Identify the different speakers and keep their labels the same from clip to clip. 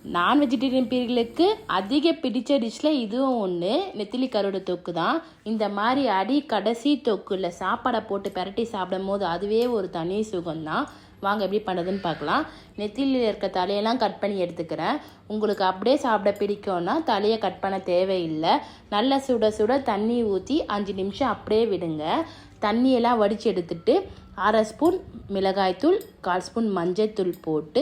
Speaker 1: நான் வெஜிடேரியன் பீர்களுக்கு அதிக பிடிச்ச டிஷ்ஷில் இதுவும் ஒன்று. நெத்திலி கருவாடு தொக்கு தான். இந்த மாதிரி கடைசி தொக்குல சாப்பாடை போட்டு பெரட்டி சாப்பிடும் போது அதுவே ஒரு தனி சுகம்தான். வாங்க எப்படி பண்ணுறதுன்னு பார்க்கலாம். நெத்திலியில் இருக்க தலையெல்லாம் கட் பண்ணி எடுத்துக்கிறேன். உங்களுக்கு அப்படியே சாப்பிட பிடிக்கும்னா தலையை கட் பண்ண தேவையில்லை. நல்லா சுட சுட தண்ணி ஊற்றி 5 நிமிஷம் அப்படியே விடுங்க. தண்ணியெல்லாம் வடித்து எடுத்துட்டு 1/2 ஸ்பூன் மிளகாய்த்தூள், 1/4 ஸ்பூன் மஞ்சள்தூள் போட்டு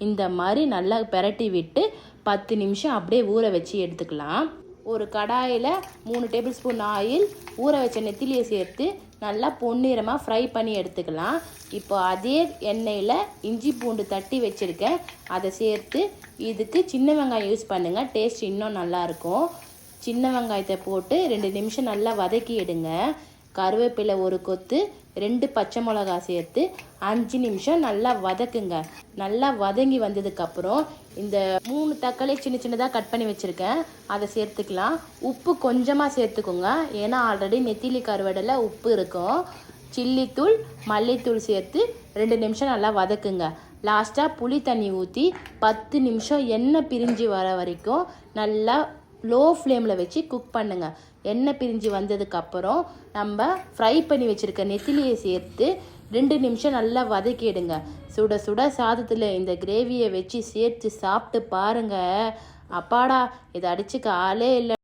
Speaker 1: இந்த மாதிரி நல்லா பெரட்டி விட்டு 10 நிமிஷம் அப்படியே ஊற வச்சு எடுத்துக்கலாம். ஒரு கடாயில் 3 டேபிள் ஸ்பூன் ஆயில், ஊற வச்ச நெத்திலியை சேர்த்து நல்லா பொன்னிறமாக ஃப்ரை பண்ணி எடுத்துக்கலாம். இப்போ அதே எண்ணெயில் இஞ்சி பூண்டு தட்டி வச்சுருக்கேன், அதை சேர்த்து இதுக்கு சின்ன வெங்காயம் யூஸ் பண்ணுங்கள், டேஸ்ட் இன்னும் நல்லாயிருக்கும். சின்ன வெங்காயத்தை போட்டு 2 நிமிஷம் நல்லா வதக்கி எடுங்க. கருவேப்பிலை ஒரு கொத்து, 2 பச்சை மிளகா சேர்த்து 5 நிமிஷம் நல்லா வதக்குங்க. நல்லா வதங்கி வந்ததுக்கப்புறம் இந்த 3 தக்காளி சின்ன சின்னதாக கட் பண்ணி வச்சுருக்கேன், அதை சேர்த்துக்கலாம். உப்பு கொஞ்சமாக சேர்த்துக்கோங்க, ஏன்னா ஆல்ரெடி நெத்திலி கருவாடில் உப்பு இருக்கும். சில்லித்தூள், மல்லித்தூள் சேர்த்து 2 நிமிஷம் நல்லா வதக்குங்க. லாஸ்ட்டாக புளி தண்ணி ஊற்றி 10 நிமிஷம் எண்ணெய் பிரிஞ்சு வர வரைக்கும் நல்லா லோ ஃப்ளேமில் வச்சு குக் பண்ணுங்கள். எண்ணெய் பிரிஞ்சு வந்ததுக்கப்புறம் நம்ம ஃப்ரை பண்ணி வச்சுருக்க நெத்திலியை சேர்த்து 2 நிமிஷம் நல்லா வதக்கிடுங்க. சுட சுட சாதத்தில் இந்த கிரேவியை வச்சு சேர்த்து சாப்பிட்டு பாருங்கள். அப்பாடா, இதை அடிச்சுக்க ஆளே இல்லை.